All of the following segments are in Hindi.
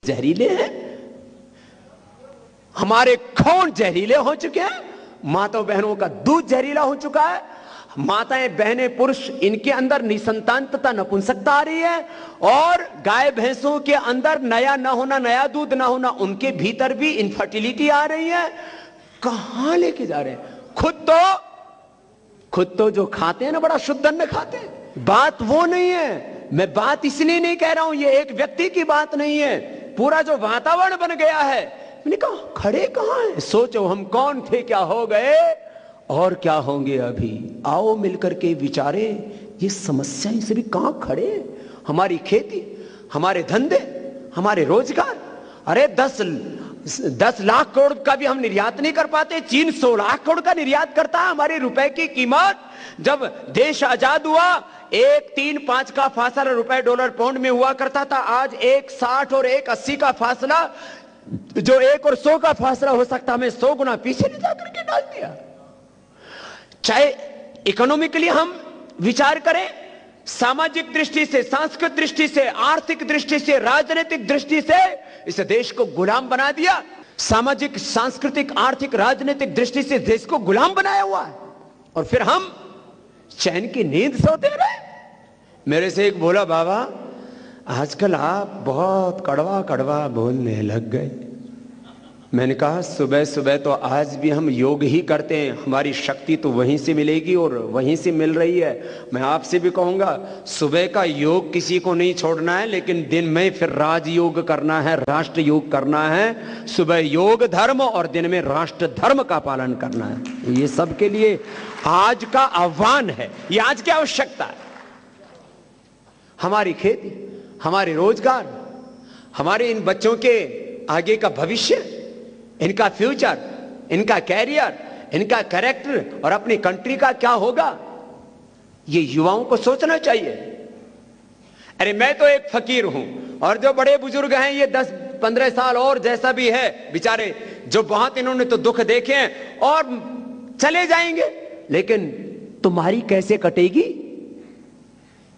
जहरीले हैं, हमारे खून जहरीले हो चुके हैं, माताओं बहनों का दूध जहरीला हो चुका है, माताएं बहनें पुरुष इनके अंदर निसंतानता नपुंसकता आ रही है, और गाय भैंसों के अंदर नया ना होना, नया दूध ना होना, उनके भीतर भी इनफर्टिलिटी आ रही है। कहां लेके जा रहे हैं? खुद तो जो खाते हैं ना, बड़ा शुद्ध अन्न खाते हैं। बात वो नहीं है, मैं बात इसलिए नहीं कह रहा हूं, ये एक व्यक्ति की बात नहीं है, पूरा जो वातावरण बन गया है। मैंने कहा खड़े कहां हैं? सोचो हम कौन थे, क्या हो गए और क्या होंगे अभी। आओ मिलकर के विचारे, ये समस्याएं से भी कहां खड़े। हमारी खेती, हमारे धंधे, हमारे रोजगार, अरे 10 लाख करोड़ का भी हम निर्यात नहीं कर पाते। चीन 100 लाख करोड़ का निर्यात करता है। हमारे रुपए की कीमत जब देश आजाद हुआ 1.35 का फासला रुपए डॉलर पाउंड में हुआ करता था, आज 1.60 और 1.80 का फासला, जो 1 और 100 का फासला हो सकता, हमें 100 गुना पीछे ले जाकर के डाल दिया। चाहे इकोनॉमिकली हम विचार करें, सामाजिक दृष्टि से, सांस्कृतिक दृष्टि से, आर्थिक दृष्टि से, राजनीतिक दृष्टि से इस देश को गुलाम बना दिया। सामाजिक, सांस्कृतिक, आर्थिक, राजनीतिक दृष्टि से देश को गुलाम बनाया हुआ है, और फिर हम चैन की नींद सोते रहे। मेरे से एक बोला, बाबा आजकल आप बहुत कड़वा कड़वा बोलने लग गए। मैंने कहा सुबह सुबह तो आज भी हम योग ही करते हैं, हमारी शक्ति तो वहीं से मिलेगी और वहीं से मिल रही है। मैं आपसे भी कहूंगा, सुबह का योग किसी को नहीं छोड़ना है, लेकिन दिन में फिर राजयोग करना है, राष्ट्र योग करना है। सुबह योग धर्म और दिन में राष्ट्र धर्म का पालन करना है। ये सबके लिए आज का आह्वान है, ये आज की आवश्यकता है। हमारी खेती, हमारे रोजगार, हमारे इन बच्चों के आगे का भविष्य, इनका फ्यूचर, इनका कैरियर, इनका कैरेक्टर और अपनी कंट्री का क्या होगा, ये युवाओं को सोचना चाहिए। अरे मैं तो एक फकीर हूं, और जो बड़े बुजुर्ग हैं ये 10-15 साल और जैसा भी है बेचारे, जो बहुत इन्होंने तो दुख देखे हैं और चले जाएंगे, लेकिन तुम्हारी कैसे कटेगी?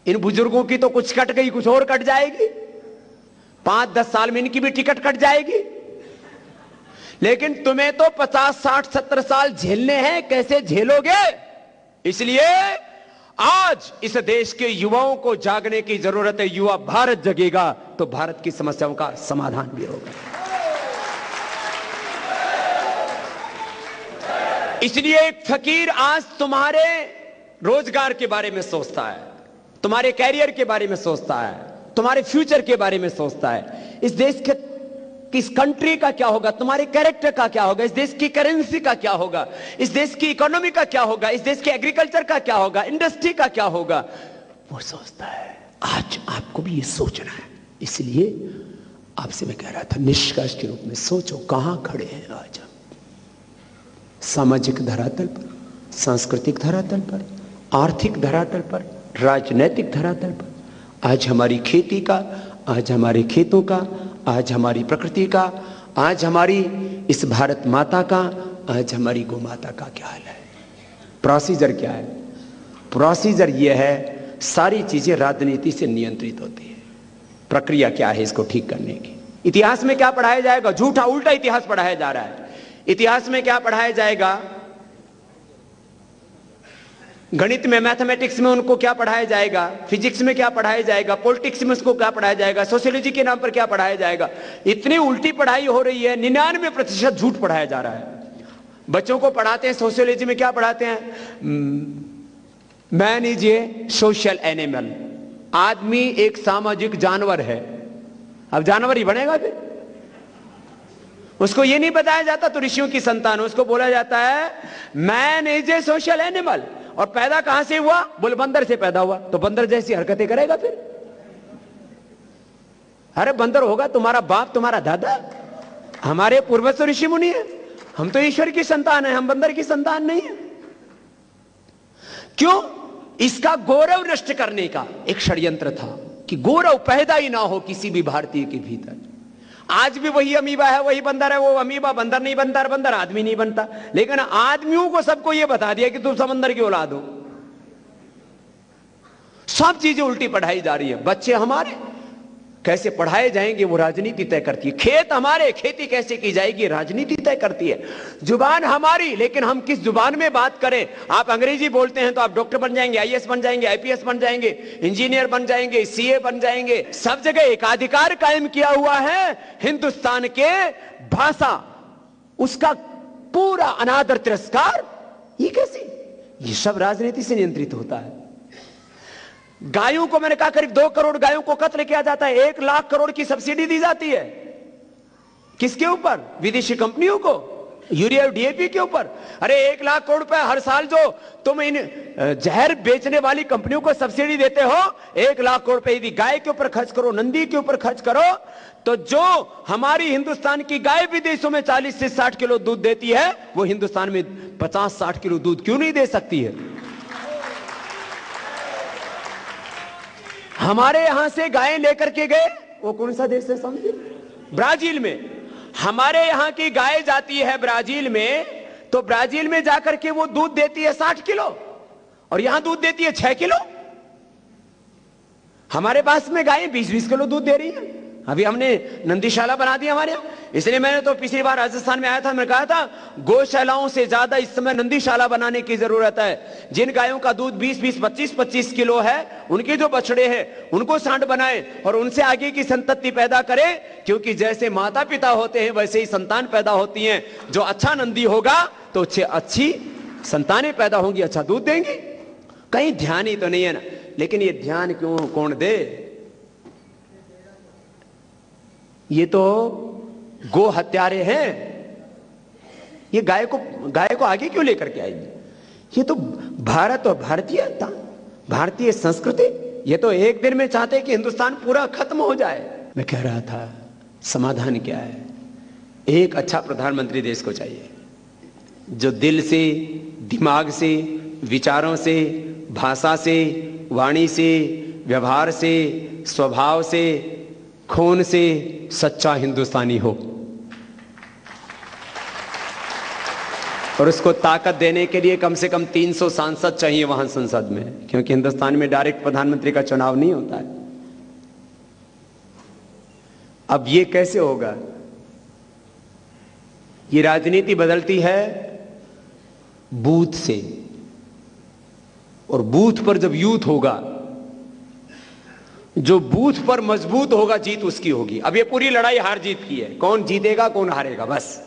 इन बुजुर्गों की तो कुछ कट गई, कुछ और कट जाएगी। 5-10 साल में इनकी भी टिकट कट जाएगी, लेकिन तुम्हें तो 50, 60, 70 साल झेलने हैं। कैसे झेलोगे? इसलिए आज इस देश के युवाओं को जागने की जरूरत है। युवा भारत जगेगा तो भारत की समस्याओं का समाधान भी होगा। इसलिए एक फकीर आज तुम्हारे रोजगार के बारे में सोचता है, तुम्हारे कैरियर के बारे में सोचता है, तुम्हारे फ्यूचर के बारे में सोचता है। इस देश के, इस कंट्री का क्या होगा, तुम्हारे कैरेक्टर का क्या होगा, इस देश की करेंसी का क्या होगा, इस देश की इकोनॉमी का क्या होगा, इस देश के एग्रीकल्चर का क्या होगा, इंडस्ट्री का क्या होगा, वो सोचता है। आज आपको भी ये सोचना है। इसलिए आपसे मैं कह रहा था, निष्कर्ष के रूप में सोचो कहां खड़े हैं आज हम। सामाजिक धरातल पर, सांस्कृतिक धरातल पर, आर्थिक धरातल पर, राजनैतिक धरातल पर। आज हमारी खेती का, आज हमारे खेतों का, आज हमारी प्रकृति का, आज हमारी इस भारत माता का, आज हमारी गौ माता का क्या हाल है? प्रोसीजर क्या है? प्रोसीजर यह है, सारी चीजें राजनीति से नियंत्रित होती है। प्रक्रिया क्या है इसको ठीक करने की? इतिहास में क्या पढ़ाया जाएगा? झूठा उल्टा इतिहास पढ़ाया जा रहा है। इतिहास में क्या पढ़ाया जाएगा? गणित में, मैथमेटिक्स में उनको क्या पढ़ाया जाएगा? फिजिक्स में क्या पढ़ाया जाएगा? पॉलिटिक्स में उसको क्या पढ़ाया जाएगा? सोशियोलॉजी के नाम पर क्या पढ़ाया जाएगा? इतनी उल्टी पढ़ाई हो रही है, 99% झूठ पढ़ाया जा रहा है। बच्चों को पढ़ाते हैं सोशियोलॉजी में, क्या पढ़ाते हैं? Man is a social animal. आदमी एक सामाजिक जानवर है। अब जानवर ही बनेगा फिर? उसको यह नहीं बताया जाता तो ऋषियों की संतान, उसको बोला जाता है man is a social animal. और पैदा कहां से हुआ? बोले बंदर से पैदा हुआ। तो बंदर जैसी हरकतें करेगा फिर? अरे बंदर होगा तुम्हारा बाप, तुम्हारा दादा। हमारे पूर्वज तो ऋषि मुनि है, हम तो ईश्वर की संतान है, हम बंदर की संतान नहीं है। क्यों? इसका गौरव नष्ट करने का एक षड्यंत्र था कि गौरव पैदा ही ना हो किसी भी भारतीय के भीतर। आज भी वही अमीबा है, वही बंदर है, वो अमीबा बंदर नहीं बनता, बंदर आदमी नहीं बनता। लेकिन आदमियों को सबको यह बता दिया कि तुम समंदर की औलाद हो। सब चीजें उल्टी पढ़ाई जा रही है। बच्चे हमारे कैसे पढ़ाए जाएंगे वो राजनीति तय करती है। खेत हमारे, खेती कैसे की जाएगी राजनीति तय करती है। जुबान हमारी, लेकिन हम किस जुबान में बात करें। आप अंग्रेजी बोलते हैं तो आप डॉक्टर बन जाएंगे, आईएएस बन जाएंगे, आईपीएस बन जाएंगे, इंजीनियर बन जाएंगे, सीए बन जाएंगे। सब जगह एकाधिकार कायम किया हुआ है हिंदुस्तान के भाषा, उसका पूरा अनादर तिरस्कार, ये कैसे? ये सब राजनीति से नियंत्रित होता है। गायों को मैंने कहा करीब 2 करोड़ गायों को कत्ल किया जाता है, 1 लाख करोड़ की सब्सिडी दी जाती है। किसके ऊपर? विदेशी कंपनियों को, यूरिया डीएपी के ऊपर। अरे 1 लाख करोड़ रुपए हर साल जो तुम इन जहर बेचने वाली कंपनियों को सब्सिडी देते हो, 1 लाख करोड़ रुपए यदि गाय के ऊपर खर्च करो, नंदी के ऊपर खर्च करो, तो जो हमारी हिंदुस्तान की गाय विदेशों में 40 से 60 किलो दूध देती है, वो हिंदुस्तान में 50-60 किलो दूध क्यों नहीं दे सकती है? हमारे यहां से गायें लेकर के गए, वो कौन सा देश है समझे? ब्राजील में। हमारे यहां की गाय जाती है ब्राजील में, तो ब्राजील में जाकर के वो दूध देती है 60 किलो और यहां दूध देती है 6 किलो। हमारे पास में गायें 20-20 किलो दूध दे रही है। अभी हमने नंदीशाला बना दी हमारे यहां। इसलिए मैंने तो पिछली बार राजस्थान में आया था, मैंने कहा था गौशालाओं से ज्यादा इस समय नंदीशाला बनाने की जरूरत है। जिन गायों का दूध 20-20, 25-25 किलो है, उनके जो बछड़े हैं उनको सांड बनाए और उनसे आगे की संतति पैदा करे, क्योंकि जैसे माता पिता होते हैं वैसे ही संतान पैदा होती हैं। जो अच्छा नंदी होगा तो अच्छी संतानें पैदा होंगी, अच्छा दूध देंगी। कहीं ध्यान ही तो नहीं है ना। लेकिन ये ध्यान क्यों कौन दे? ये तो गो हत्यारे हैं। ये गाय को आगे क्यों लेकर के आएंगे? ये तो भारत और भारतीयता, भारतीय संस्कृति, ये तो एक दिन में चाहते हैं कि हिंदुस्तान पूरा खत्म हो जाए। मैं कह रहा था समाधान क्या है? एक अच्छा प्रधानमंत्री देश को चाहिए, जो दिल से, दिमाग से, विचारों से, भाषा से, वाणी से, व्यवहार से, स्वभाव से, खून से सच्चा हिंदुस्तानी हो। और उसको ताकत देने के लिए कम से कम 300 सांसद चाहिए वहां संसद में, क्योंकि हिंदुस्तान में डायरेक्ट प्रधानमंत्री का चुनाव नहीं होता है। अब ये कैसे होगा? ये राजनीति बदलती है बूथ से, और बूथ पर जब यूथ होगा, जो बूथ पर मजबूत होगा, जीत उसकी होगी। अब ये पूरी लड़ाई हार जीत की है। कौन जीतेगा कौन हारेगा, बस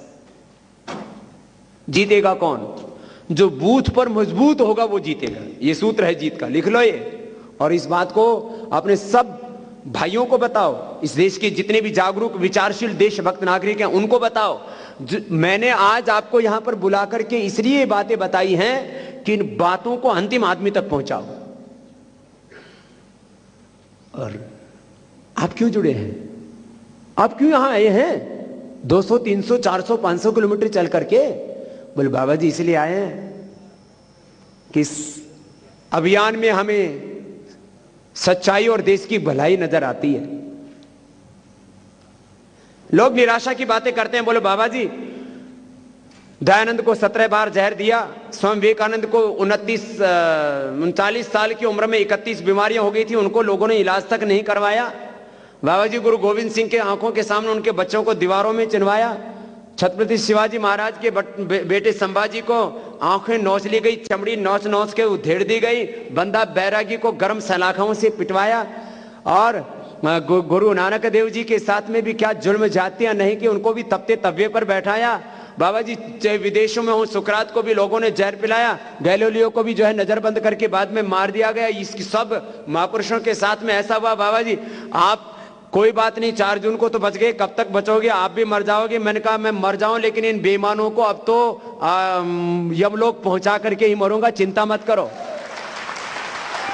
जीतेगा कौन? जो बूथ पर मजबूत होगा वो जीतेगा। ये सूत्र है जीत का, लिख लो ये। और इस बात को अपने सब भाइयों को बताओ, इस देश के जितने भी जागरूक विचारशील देशभक्त नागरिक हैं उनको बताओ। मैंने आज आपको यहां पर बुला करके इसलिए बातें बताई हैं कि इन बातों को अंतिम आदमी तक पहुंचाओ। और आप क्यों जुड़े हैं? आप क्यों यहां आए हैं 200, 300, 400, 500 किलोमीटर चल करके? बोले बाबा जी इसलिए आए हैं कि इस अभियान में हमें सच्चाई और देश की भलाई नजर आती है। लोग निराशा की बातें करते हैं। बोले बाबा जी दयानंद को 17 बार जहर दिया, स्वामी विवेकानंद को 39 साल की उम्र में 31 बीमारियां हो गई थी, उनको लोगों ने इलाज तक नहीं करवाया। बाबा जी गुरु गोविंद सिंह के आंखों के सामने उनके बच्चों को दीवारों में चिनवाया। छत्रपति शिवाजी महाराज के बेटे संभाजी को आंखें नोच ली गई, चमड़ी नोच नोच के उधेड़ दी गई। बंदा बैरागी को गर्म सलाखों से पिटवाया। और गुरु नानक देव जी के साथ में भी क्या जुल्म जातियां नहीं कि उनको भी तपते तवे पर बैठाया। बाबा जी चाहे विदेशों में हो, सुकरात को भी लोगों ने जहर पिलाया, गैलीलियो को भी जो है नजरबंद करके बाद में मार दिया गया। इसकी सब महापुरुषों के साथ में ऐसा हुआ। बाबा जी आप कोई बात नहीं, 4 जून को तो बच गए, कब तक बचोगे? आप भी मर जाओगे। मैंने कहा मैं मर जाऊं, लेकिन इन बेईमानों को अब तो यमलोक पहुंचा करके ही मरूंगा, चिंता मत करो।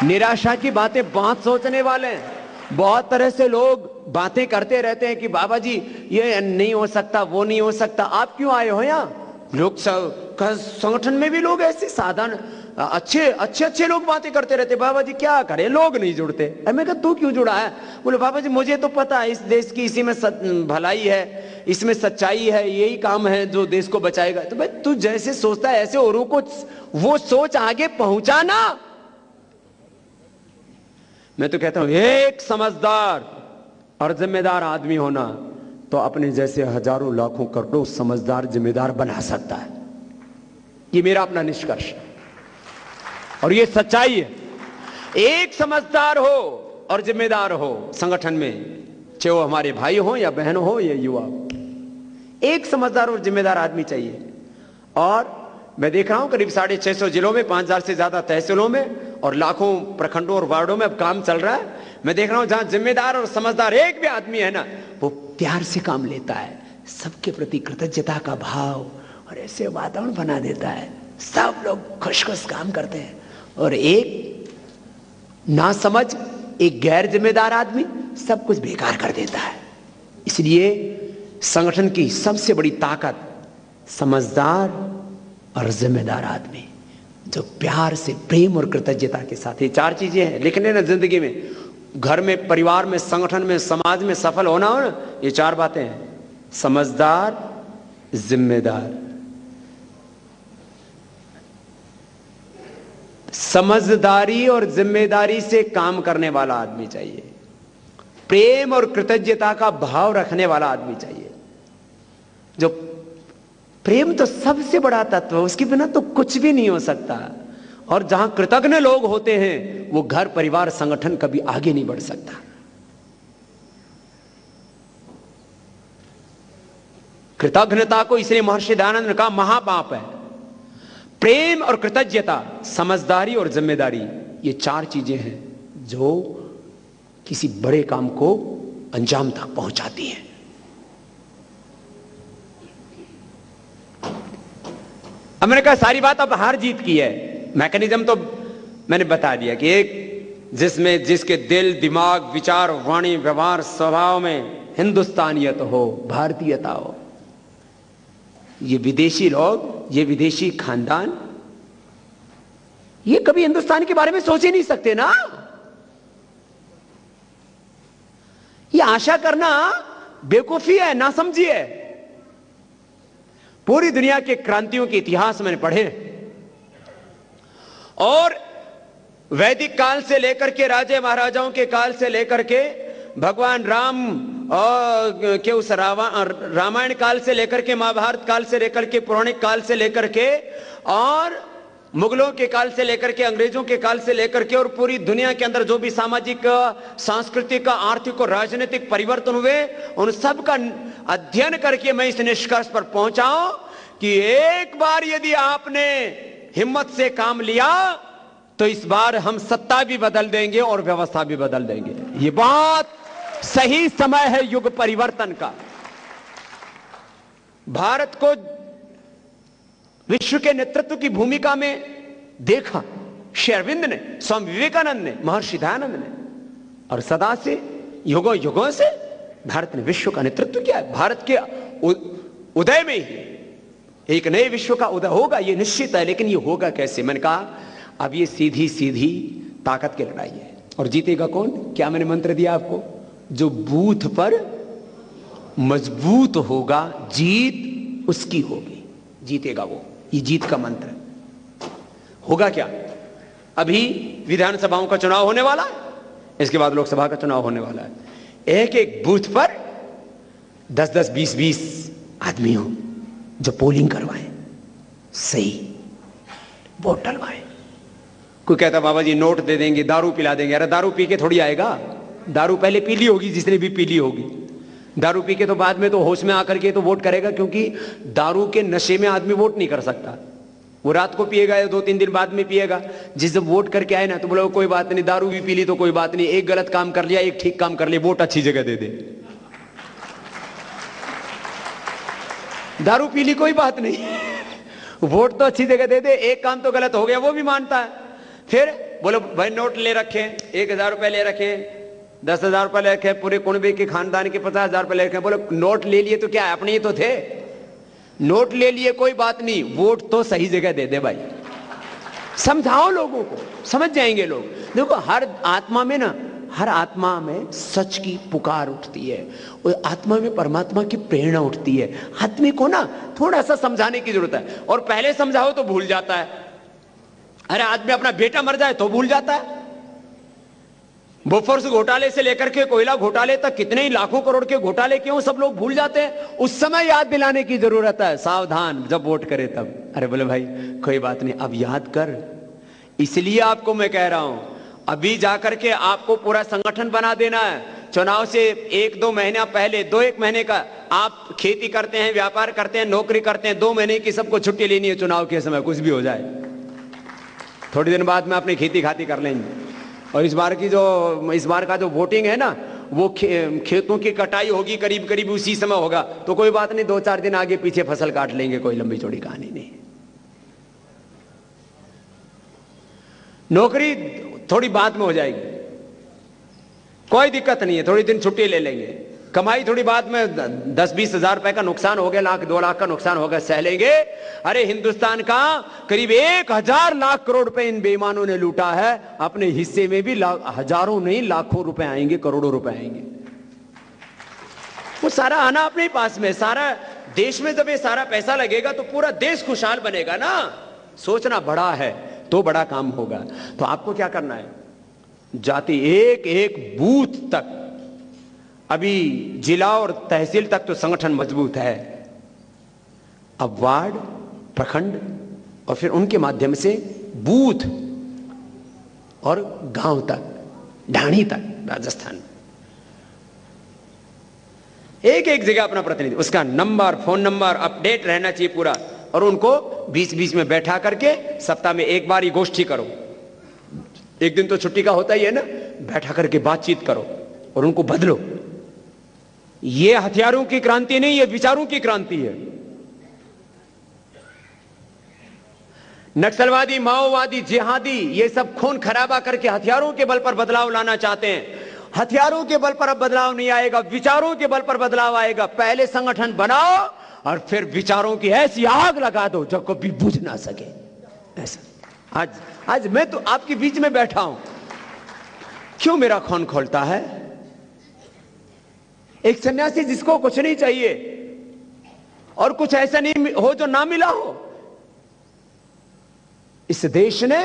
निराशा की बातें बहुत सोचने वाले हैं। बहुत तरह से लोग बातें करते रहते हैं कि बाबा जी ये नहीं हो सकता, वो नहीं हो सकता। आप क्यों आए हो यहाँ? लोग संगठन में भी लोग ऐसे साधारण अच्छे लोग बातें करते रहते। बाबा जी क्या करें, लोग नहीं जुड़ते। मैं कहा तू क्यों जुड़ा है? बोले बाबा जी मुझे तो पता है इस देश की इसी में भलाई है, इसमें सच्चाई है, यही काम है जो देश को बचाएगा। तो भाई तू जैसे सोचता है ऐसे औरों को वो सोच आगे पहुंचाना। मैं तो कहता हूं एक समझदार और जिम्मेदार आदमी होना तो अपने जैसे हजारों लाखों करोड़ों समझदार जिम्मेदार बना सकता है। ये मेरा अपना निष्कर्ष है और ये सच्चाई है। एक समझदार हो और जिम्मेदार हो संगठन में, चाहे वो हमारे भाई हो या बहन हो या युवा हो, एक समझदार और जिम्मेदार आदमी चाहिए। और मैं देख रहा हूं करीब 650 जिलों में 5000 से ज्यादा तहसीलों में और लाखों प्रखंडों और वार्डों में अब काम चल रहा है। मैं देख रहा हूं जहां जिम्मेदार और समझदार एक भी आदमी है ना, वो प्यार से काम लेता है, सबके प्रति कृतज्ञता का भाव और ऐसे वातावरण बना देता है, सब लोग खुश खुश काम करते हैं। और एक ना समझ, एक गैर जिम्मेदार आदमी सब कुछ बेकार कर देता है। इसलिए संगठन की सबसे बड़ी ताकत समझदार और जिम्मेदार आदमी, जो प्यार से, प्रेम और कृतज्ञता के साथ, ये चार चीजें हैं। लिखने ना जिंदगी में, घर में, परिवार में, संगठन में, समाज में सफल होना हो ना, ये चार बातें हैं: समझदार, जिम्मेदार, समझदारी और जिम्मेदारी से काम करने वाला आदमी चाहिए, प्रेम और कृतज्ञता का भाव रखने वाला आदमी चाहिए। जो प्रेम तो सबसे बड़ा तत्व है, उसके बिना तो कुछ भी नहीं हो सकता। और जहां कृतज्ञ लोग होते हैं वो घर, परिवार, संगठन कभी आगे नहीं बढ़ सकता। कृतज्ञता को इसलिए महर्षि दयानंद ने कहा महापाप है। प्रेम और कृतज्ञता, समझदारी और जिम्मेदारी, ये चार चीजें हैं जो किसी बड़े काम को अंजाम तक पहुंचाती हैं। अब मैंने कहा सारी बात अब हार जीत की है, मैकेनिज्म तो मैंने बता दिया कि एक जिसमें जिसके दिल, दिमाग, विचार, वाणी, व्यवहार, स्वभाव में हिंदुस्तानियत हो, भारतीयता हो। ये विदेशी लोग, ये विदेशी खानदान, ये कभी हिंदुस्तान के बारे में सोच ही नहीं सकते ना। ये आशा करना बेवकूफी है, नासमझी है। पूरी दुनिया के क्रांतियों के इतिहास मैंने पढ़े और वैदिक काल से लेकर के राजे महाराजाओं के काल से लेकर के भगवान राम के उस रामायण काल से लेकर के, महाभारत काल से लेकर के, पौराणिक काल से लेकर के, और मुगलों के काल से लेकर के, अंग्रेजों के काल से लेकर के, और पूरी दुनिया के अंदर जो भी सामाजिक, सांस्कृतिक, आर्थिक और राजनीतिक परिवर्तन हुए, उन सब का अध्ययन करके मैं इस निष्कर्ष पर पहुंचा हूं कि एक बार यदि आपने हिम्मत से काम लिया तो इस बार हम सत्ता भी बदल देंगे और व्यवस्था भी बदल देंगे। ये बहुत सही समय है युग परिवर्तन का। भारत को विश्व के नेतृत्व की भूमिका में देखा श्री अरविंद ने, स्वामी विवेकानंद ने, महर्षि दयानंद ने, और सदा से, युगों युगों से भारत ने विश्व का नेतृत्व किया है। भारत के उदय में ही एक नए विश्व का उदय होगा, यह निश्चित है। लेकिन यह होगा कैसे? मैंने कहा अब ये सीधी सीधी ताकत की लड़ाई है। और जीतेगा कौन? क्या मैंने मंत्र दिया आपको? जो बूथ पर मजबूत होगा, जीत उसकी होगी, जीतेगा वो। ये जीत का मंत्र है। होगा क्या? अभी विधानसभाओं का चुनाव होने वाला है, इसके बाद लोकसभा का चुनाव होने वाला है। एक एक बूथ पर 10-10, 20-20 आदमी हो जो पोलिंग करवाएं, सही वोट डलवाएं। कोई कहता बाबा जी नोट दे देंगे, दारू पिला देंगे। अरे दारू पी के थोड़ी आएगा, दारू पहले पी ली होगी जिसने भी पी ली होगी। दारू पी के तो बाद में तो होश में आकर के तो वोट करेगा, क्योंकि दारू के नशे में आदमी वोट नहीं कर सकता। वो रात को पिएगा या 2-3 दिन बाद में पिएगा। जिस जब वोट करके आए ना तो बोलो कोई बात नहीं, दारू भी पी ली तो कोई बात नहीं, एक गलत काम कर लिया, एक ठीक काम कर लिया, वोट अच्छी जगह दे दे। दारू पी ली कोई बात नहीं, वोट तो अच्छी जगह दे दे, एक काम तो गलत हो गया वो भी मानता है। फिर बोलो भाई नोट ले रखे, 1000 रुपए ले रखे, 10,000 रुपए ले रखे, पूरे कुनबे के खानदान के 50,000 रुपए ले रखे। बोलो नोट ले लिए तो क्या है, अपने ही तो थे। नोट ले लिए कोई बात नहीं, वोट तो सही जगह दे दे भाई। समझाओ लोगों को, समझ जाएंगे लोग। देखो हर आत्मा में ना, हर आत्मा में सच की पुकार उठती है, और आत्मा में परमात्मा की प्रेरणा उठती है। आदमी को ना थोड़ा सा समझाने की जरूरत है, और पहले समझाओ तो भूल जाता है। अरे आदमी अपना बेटा मर जाए तो भूल जाता है, बोफोर्स घोटाले से लेकर के कोयला घोटाले तक कितने ही लाखों करोड़ के घोटाले क्यों सब लोग भूल जाते हैं? उस समय याद दिलाने की जरूरत है। सावधान, जब वोट करे तब। अरे बोले भाई कोई बात नहीं, अब याद कर। इसलिए आपको मैं कह रहा हूं, अभी जाकर के आपको पूरा संगठन बना देना है। चुनाव से 1-2 महीना पहले, 2-1 महीने का आप खेती करते हैं, व्यापार करते हैं, नौकरी करते हैं, 2 महीने की सबको छुट्टी लेनी है चुनाव के समय, कुछ भी हो जाए। थोड़ी दिन बाद में अपनी खेती खाती कर लेंगे। और इस बार का जो वोटिंग है ना, वो खेतों की कटाई होगी करीब करीब उसी समय होगा, तो कोई बात नहीं, 2-4 दिन आगे पीछे फसल काट लेंगे, कोई लंबी चौड़ी कहानी नहीं। नौकरी थोड़ी बाद में हो जाएगी, कोई दिक्कत नहीं है, थोड़ी दिन छुट्टी ले लेंगे। कमाई थोड़ी बाद में, 10-20 हजार रुपए का नुकसान हो गया, 1-2 लाख का नुकसान हो गया, सह लेंगे। अरे हिंदुस्तान का करीब 1000 लाख करोड़ रुपए इन बेईमानों ने लूटा है, अपने हिस्से में भी हजारों नहीं लाखों रुपए आएंगे, करोड़ों रुपए आएंगे। वो सारा आना अपने पास में, सारा देश में जब ये सारा पैसा लगेगा तो पूरा देश खुशहाल बनेगा ना। सोचना बड़ा है तो बड़ा काम होगा। तो आपको क्या करना है, जाति एक एक बूथ तक, अभी जिला और तहसील तक तो संगठन मजबूत है, अब वार्ड, प्रखंड और फिर उनके माध्यम से बूथ और गांव तक, ढाणी तक, राजस्थान एक एक जगह अपना प्रतिनिधि, उसका नंबर, फोन नंबर अपडेट रहना चाहिए पूरा। और उनको बीच बीच में बैठा करके सप्ताह में एक बार ही गोष्ठी करो, एक दिन तो छुट्टी का होता ही है ना, बैठा करके बातचीत करो और उनको बदलो। ये हथियारों की क्रांति नहीं, ये विचारों की क्रांति है। नक्सलवादी, माओवादी, जिहादी ये सब खून खराबा करके हथियारों के बल पर बदलाव लाना चाहते हैं। हथियारों के बल पर अब बदलाव नहीं आएगा, विचारों के बल पर बदलाव आएगा। पहले संगठन बनाओ और फिर विचारों की ऐसी आग लगा दो जो कभी बुझ ना सके। ऐसा आज मैं तो आपके बीच में बैठा हूं, क्यों मेरा खून खोलता है? एक सन्यासी जिसको कुछ नहीं चाहिए और कुछ ऐसा नहीं हो जो ना मिला हो। इस देश ने,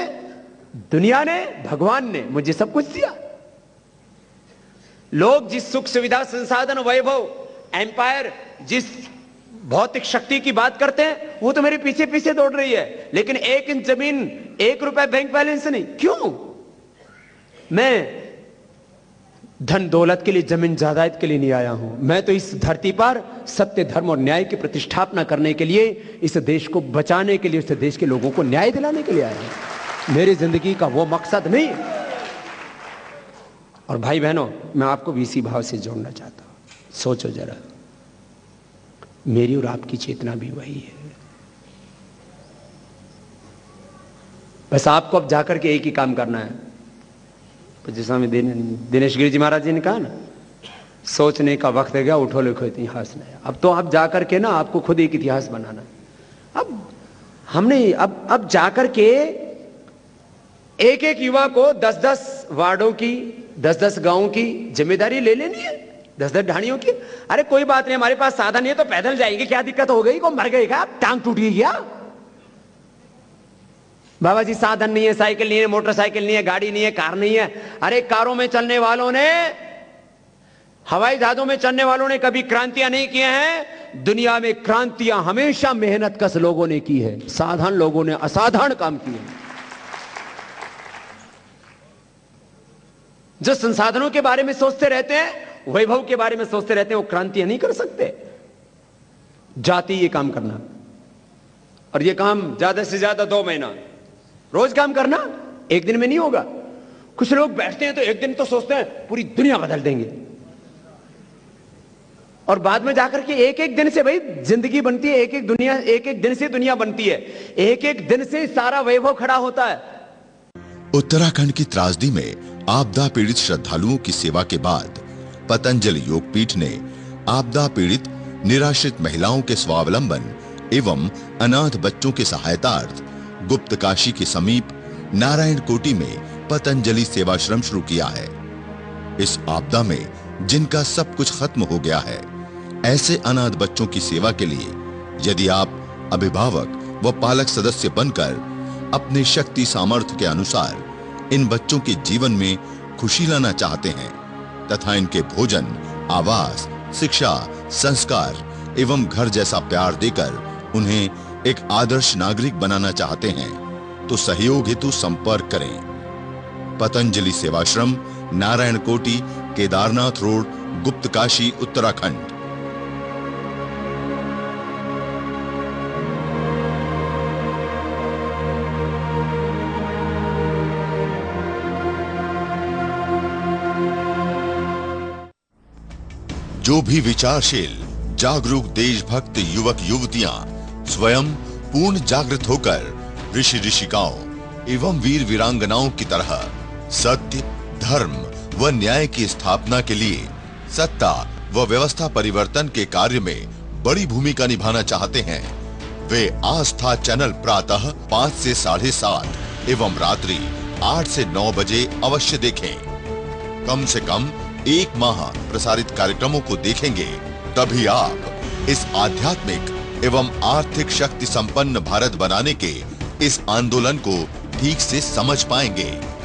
दुनिया ने, भगवान ने मुझे सब कुछ दिया। लोग जिस सुख सुविधा, संसाधन, वैभव, एम्पायर, जिस भौतिक शक्ति की बात करते हैं वो तो मेरे पीछे पीछे दौड़ रही है, लेकिन 1 इंच जमीन, 1 रुपए बैंक बैलेंस नहीं। क्यों? मैं धन दौलत के लिए, जमीन जायदाद के लिए नहीं आया हूं। मैं तो इस धरती पर सत्य, धर्म और न्याय की प्रतिष्ठापना करने के लिए, इस देश को बचाने के लिए, इस देश के लोगों को न्याय दिलाने के लिए आया हूं। मेरी जिंदगी का वो मकसद नहीं। और भाई बहनों, मैं आपको भी इसी भाव से जोड़ना चाहता हूं। सोचो जरा, मेरी और आपकी चेतना भी वही है। बस आपको अब जाकर के एक ही काम करना है, जैसा में दिनेश गिरि जी महाराज जी ने कहा ना, सोचने का वक्त है गया, उठो लिखो इतिहास नया। अब तो आप जाकर के ना आपको खुद एक इतिहास बनाना। अब हमने अब जाकर के एक एक युवा को 10-10 वार्डों की, 10-10 गांवों की जिम्मेदारी ले लेनी है, 10-10 ढाणियों की। अरे कोई बात नहीं, हमारे पास साधन नहीं है तो पैदल जाएंगे, क्या दिक्कत हो गई? को मर गए क्या? टांग टूट गई क्या? बाबा जी साधन नहीं है, साइकिल नहीं है, मोटरसाइकिल नहीं है, गाड़ी नहीं है, कार नहीं है। अरे कारों में चलने वालों ने, हवाई जहाजों में चलने वालों ने कभी क्रांतियां नहीं किए हैं। दुनिया में क्रांतियां हमेशा मेहनत कश लोगों ने की है, साधारण लोगों ने असाधारण काम किए हैं। जो संसाधनों के बारे में सोचते रहते हैं, वैभव के बारे में सोचते रहते हैं, वो क्रांतियां नहीं कर सकते। जाति ये काम करना, और ये काम ज्यादा से ज्यादा 2 महीना रोज काम करना, एक दिन में नहीं होगा। कुछ लोग बैठते हैं तो एक दिन तो सोचते हैं पूरी दुनिया बदल देंगे, और बाद में जाकर के एक एक दिन से भाई जिंदगी बनती है, एक एक दिन से दुनिया बनती है, एक एक दिन से सारा वैभव खड़ा होता है। उत्तराखंड की त्रासदी में आपदा पीड़ित श्रद्धालुओं की सेवा के बाद पतंजलि योगपीठ ने आपदा पीड़ित निराश्रित महिलाओं के स्वावलंबन एवं अनाथ बच्चों के सहायतार्थ गुप्त काशी के समीप नारायण कोटी में पतंजलि सेवाश्रम शुरू किया है। इस आपदा में जिनका सब कुछ खत्म हो गया है, ऐसे अनाथ बच्चों की सेवा के लिए यदि आप अभिभावक व पालक सदस्य बनकर अपने शक्ति सामर्थ्य के अनुसार इन बच्चों के जीवन में खुशी लाना चाहते हैं तथा इनके भोजन, आवास, शिक्षा, संस्कार एवं घर जैसा प्यार देकर उन्हें एक आदर्श नागरिक बनाना चाहते हैं तो सहयोग हेतु संपर्क करें। पतंजलि सेवाश्रम, नारायण कोटी, केदारनाथ रोड, गुप्तकाशी, उत्तराखंड। जो भी विचारशील, जागरूक, देशभक्त युवक युवतियां स्वयं पूर्ण जागृत होकर ऋषि ऋषिकाओं एवं वीर वीरांगनाओं की तरह सत्य, धर्म व न्याय की स्थापना के लिए सत्ता व व्यवस्था परिवर्तन के कार्य में बड़ी भूमिका निभाना चाहते हैं, वे आस्था चैनल प्रातः 5 से 7:30 एवं रात्रि 8 से 9 बजे अवश्य देखें। कम से कम 1 माह प्रसारित कार्यक्रमों को देखेंगे तभी आप इस आध्यात्मिक एवं आर्थिक शक्ति संपन्न भारत बनाने के इस आंदोलन को ठीक से समझ पाएंगे।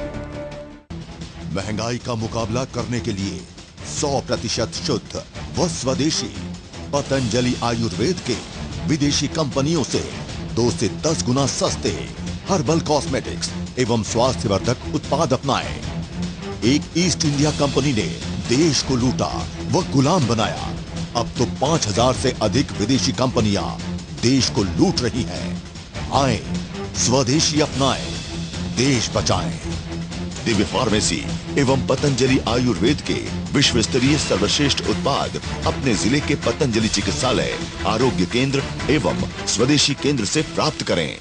महंगाई का मुकाबला करने के लिए 100% शुद्ध व स्वदेशी पतंजलि आयुर्वेद के विदेशी कंपनियों से 2 से 10 गुना सस्ते हर्बल कॉस्मेटिक्स एवं स्वास्थ्यवर्धक उत्पाद अपनाएं। एक ईस्ट इंडिया कंपनी ने देश को लूटा व गुलाम बनाया, अब तो 5000 से अधिक विदेशी कंपनियां देश को लूट रही हैं। आए, स्वदेशी अपनाएं, देश बचाएं। दिव्य फार्मेसी एवं पतंजलि आयुर्वेद के विश्व स्तरीय सर्वश्रेष्ठ उत्पाद अपने जिले के पतंजलि चिकित्सालय, आरोग्य केंद्र एवं स्वदेशी केंद्र से प्राप्त करें।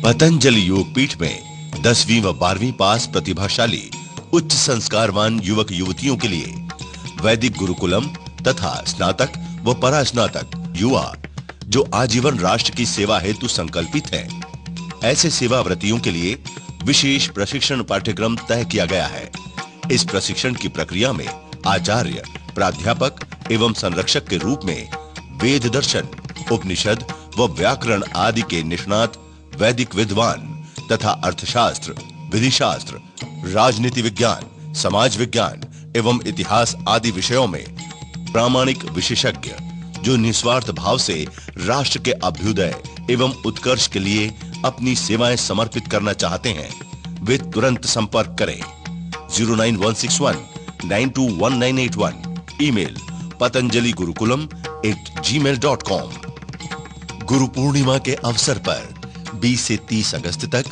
पतंजलि योग पीठ में 10वीं व 12वीं पास प्रतिभाशाली उच्च संस्कारवान युवक युवतियों के लिए वैदिक गुरुकुलम तथा स्नातक व परास्नातक युवा जो आजीवन राष्ट्र की सेवा हेतु संकल्पित हैं, ऐसे सेवाव्रतियों के लिए विशेष प्रशिक्षण पाठ्यक्रम तय किया गया है। इस प्रशिक्षण की प्रक्रिया में आचार्य, प्राध्यापक एवं संरक्षक के रूप में वेद दर्शन, उपनिषद व व्याकरण आदि के निष्णात वैदिक विद्वान तथा अर्थशास्त्र, विधि शास्त्र, राजनीति विज्ञान, समाज विज्ञान एवं इतिहास आदि विषयों में प्रामाणिक विशेषज्ञ जो निस्वार्थ भाव से राष्ट्र के अभ्युदय एवं उत्कर्ष के लिए अपनी सेवाएं समर्पित करना चाहते हैं, वे तुरंत संपर्क करें। 09161 921981, ईमेल patanjaligurukulam@gmail.com। गुरु पूर्णिमा के अवसर पर 20 से 30 अगस्त तक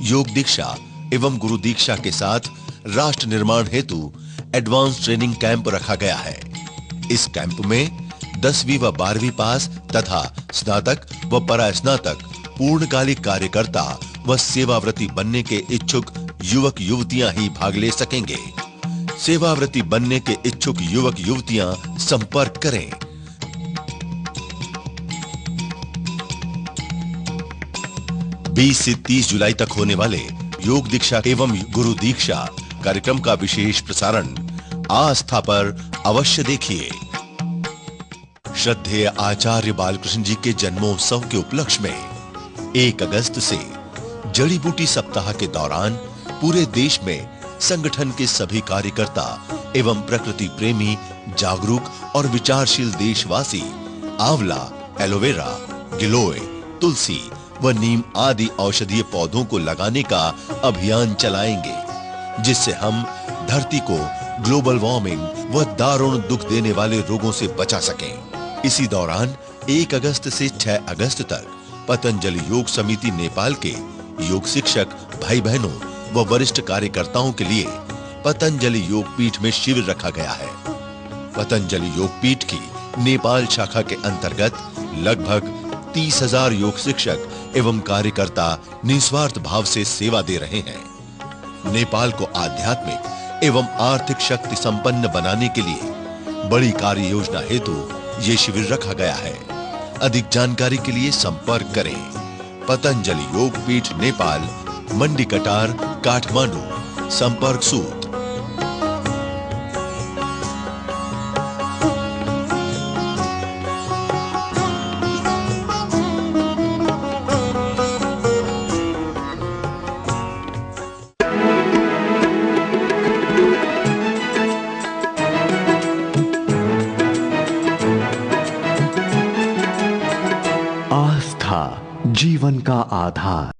योग दीक्षा एवं गुरु दीक्षा के साथ राष्ट्र निर्माण हेतु एडवांस ट्रेनिंग कैंप रखा गया है। इस कैंप में 10वीं व 12वीं पास तथा स्नातक व परास्नातक पूर्णकालिक कार्यकर्ता व सेवाव्रती बनने के इच्छुक युवक युवतियां ही भाग ले सकेंगे। सेवाव्रती बनने के इच्छुक युवक युवतियां संपर्क करें। बीस से 30 जुलाई तक होने वाले योग दीक्षा एवं गुरु दीक्षा कार्यक्रम का विशेष प्रसारण आस्था पर अवश्य देखिए। श्रद्धेय आचार्य बालकृष्ण जी के जन्मोत्सव के उपलक्ष्य में 1 अगस्त से जड़ी बूटी सप्ताह के दौरान पूरे देश में संगठन के सभी कार्यकर्ता एवं प्रकृति प्रेमी, जागरूक और विचारशील देशवासी आंवला, एलोवेरा, गिलोय, तुलसी व नीम आदि औषधीय पौधों को लगाने का अभियान चलाएंगे, जिससे हम धरती को ग्लोबल वार्मिंग व दारुण दुख देने वाले रोगों से बचा सकें। इसी दौरान 1 अगस्त से 6 अगस्त तक पतंजलि योग समिति नेपाल के योग शिक्षक भाई बहनों व वरिष्ठ कार्यकर्ताओं के लिए पतंजलि योग पीठ में शिविर रखा गया है। पतंजलि योग पीठ की नेपाल शाखा के अंतर्गत लगभग 30,000 योग शिक्षक एवं कार्यकर्ता निस्वार्थ भाव से सेवा दे रहे हैं। नेपाल को आध्यात्मिक एवं आर्थिक शक्ति संपन्न बनाने के लिए बड़ी कार्य योजना हेतु ये शिविर रखा गया है। अधिक जानकारी के लिए संपर्क करें। पतंजलि योग पीठ नेपाल, मंडी कटार, काठमांडू। संपर्क सूत्र आस्था जीवन का आधार।